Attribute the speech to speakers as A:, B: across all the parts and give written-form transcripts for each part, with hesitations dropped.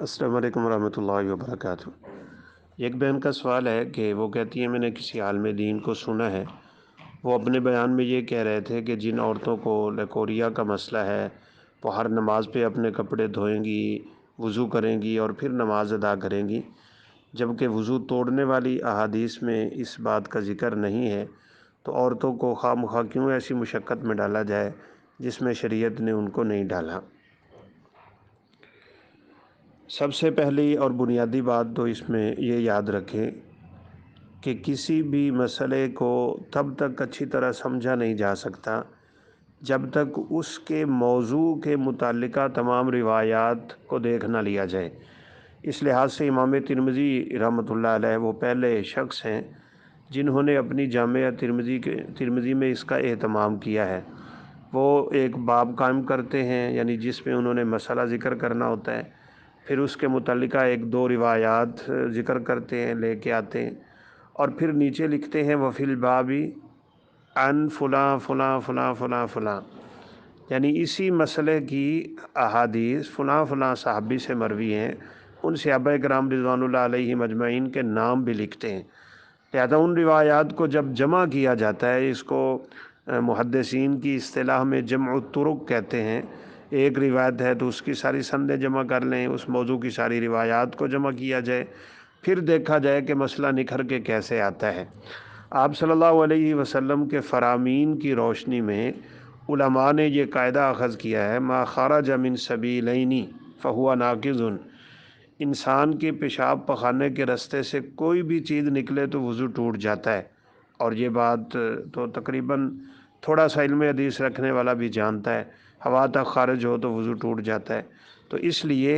A: السلام علیکم ورحمۃ اللہ وبرکاتہ۔ ایک بہن کا سوال ہے کہ وہ کہتی ہے میں نے کسی عالم دین کو سنا ہے، وہ اپنے بیان میں یہ کہہ رہے تھے کہ جن عورتوں کو لیکوریا کا مسئلہ ہے وہ ہر نماز پہ اپنے کپڑے دھوئیں گی، وضو کریں گی اور پھر نماز ادا کریں گی، جبکہ وضو توڑنے والی احادیث میں اس بات کا ذکر نہیں ہے، تو عورتوں کو خواہ مخواہ کیوں ایسی مشقت میں ڈالا جائے جس میں شریعت نے ان کو نہیں ڈالا۔ سب سے پہلی اور بنیادی بات تو اس میں یہ یاد رکھیں کہ کسی بھی مسئلے کو تب تک اچھی طرح سمجھا نہیں جا سکتا جب تک اس کے موضوع کے متعلقہ تمام روایات کو دیکھ نہ لیا جائے۔ اس لحاظ سے امام ترمذی رحمۃ اللہ علیہ وہ پہلے شخص ہیں جنہوں نے اپنی جامعہ ترمذی میں اس کا اہتمام کیا ہے۔ وہ ایک باب قائم کرتے ہیں، یعنی جس میں انہوں نے مسئلہ ذکر کرنا ہوتا ہے، پھر اس کے متعلقہ ایک دو روایات ذکر کرتے ہیں، لے کے آتے ہیں، اور پھر نیچے لکھتے ہیں وفی الباب عن فلاں فلاں فلاں فلاں فلاں، یعنی اسی مسئلے کی احادیث فلاں فلاں صحابی سے مروی ہیں، ان صحابہ کرام رضوان اللہ علیہم اجمعین کے نام بھی لکھتے ہیں۔ لہذا ان روایات کو جب جمع کیا جاتا ہے، اس کو محدثین کی اصطلاح میں جمع الطرق کہتے ہیں، ایک روایت ہے تو اس کی ساری سندیں جمع کر لیں، اس موضوع کی ساری روایات کو جمع کیا جائے، پھر دیکھا جائے کہ مسئلہ نکھر کے کیسے آتا ہے۔ آپ صلی اللہ علیہ وسلم کے فرامین کی روشنی میں علماء نے یہ قاعدہ اخذ کیا ہے ما خرج من سبیلین فہو ناقض، انسان کے پیشاب پخانے کے رستے سے کوئی بھی چیز نکلے تو وضو ٹوٹ جاتا ہے، اور یہ بات تو تقریباً تھوڑا سا علم حدیث رکھنے والا بھی جانتا ہے، ہوا تک خارج ہو تو وضو ٹوٹ جاتا ہے۔ تو اس لیے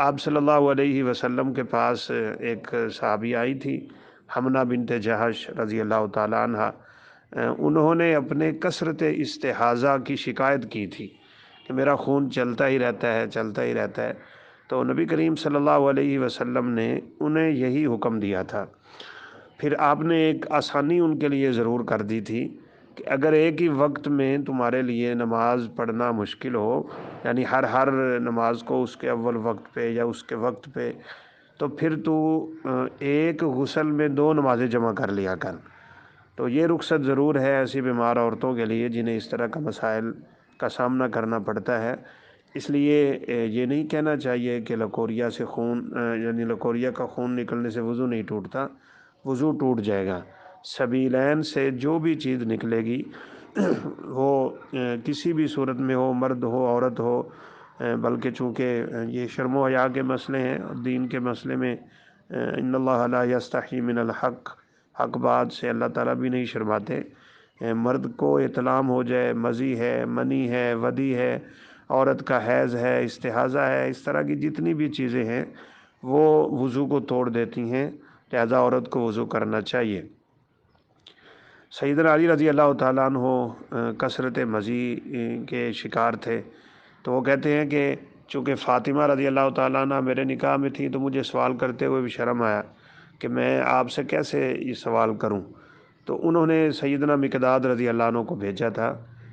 A: آپ صلی اللہ علیہ وسلم کے پاس ایک صحابی آئی تھی، حمنہ بنت جہش رضی اللہ تعالیٰ عنہ، انہوں نے اپنے کثرت استحاضہ کی شکایت کی تھی کہ میرا خون چلتا ہی رہتا ہے چلتا ہی رہتا ہے، تو نبی کریم صلی اللہ علیہ وسلم نے انہیں یہی حکم دیا تھا۔ پھر آپ نے ایک آسانی ان کے لیے ضرور کر دی تھی کہ اگر ایک ہی وقت میں تمہارے لیے نماز پڑھنا مشکل ہو، یعنی ہر نماز کو اس کے اول وقت پہ یا اس کے وقت پہ، تو پھر تو ایک غسل میں دو نمازیں جمع کر لیا کر۔ تو یہ رخصت ضرور ہے ایسی بیمار عورتوں کے لیے جنہیں اس طرح کا مسائل کا سامنا کرنا پڑتا ہے۔ اس لیے یہ نہیں کہنا چاہیے کہ لکوریا سے خون یعنی لکوریا کا خون نکلنے سے وضو نہیں ٹوٹتا، وضو ٹوٹ جائے گا۔ سبیلین سے جو بھی چیز نکلے گی وہ کسی بھی صورت میں ہو، مرد ہو عورت ہو، بلکہ چونکہ یہ شرم و حیا کے مسئلے ہیں اور دین کے مسئلے میں ان اللہ لا یستحی من الحق، حق بات سے اللہ تعالیٰ بھی نہیں شرماتے۔ مرد کو اطلام ہو جائے مزی ہے، منی ہے، ودی ہے، عورت کا حیض ہے، استحاضہ ہے، اس طرح کی جتنی بھی چیزیں ہیں وہ وضو کو توڑ دیتی ہیں، لہذا عورت کو وضو کرنا چاہیے۔ سیدنا علی رضی اللہ تعالیٰ عنہ کثرت مزی کے شکار تھے، تو وہ کہتے ہیں کہ چونکہ فاطمہ رضی اللہ تعالیٰ عنہ میرے نکاح میں تھی تو مجھے سوال کرتے ہوئے بھی شرم آیا کہ میں آپ سے کیسے یہ سوال کروں، تو انہوں نے سیدنا مقداد رضی اللہ عنہ کو بھیجا تھا،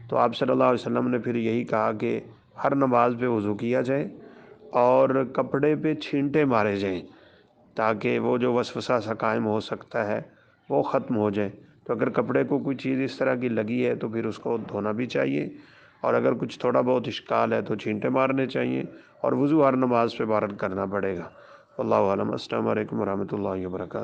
A: تو آپ صلی اللہ علیہ وسلم نے پھر یہی کہا کہ ہر نماز پہ وضو کیا جائے اور کپڑے پہ چھینٹے مارے جائیں تاکہ وہ جو وسوسہ سا قائم ہو سکتا ہے وہ ختم ہو جائے۔ تو اگر کپڑے کو کوئی چیز اس طرح کی لگی ہے تو پھر اس کو دھونا بھی چاہیے، اور اگر کچھ تھوڑا بہت اشکال ہے تو چھینٹے مارنے چاہیے، اور وضو ہر نماز پہ بارد کرنا پڑے گا۔ واللہ اعلم۔ السلام علیکم ورحمۃ اللہ وبرکاتہ۔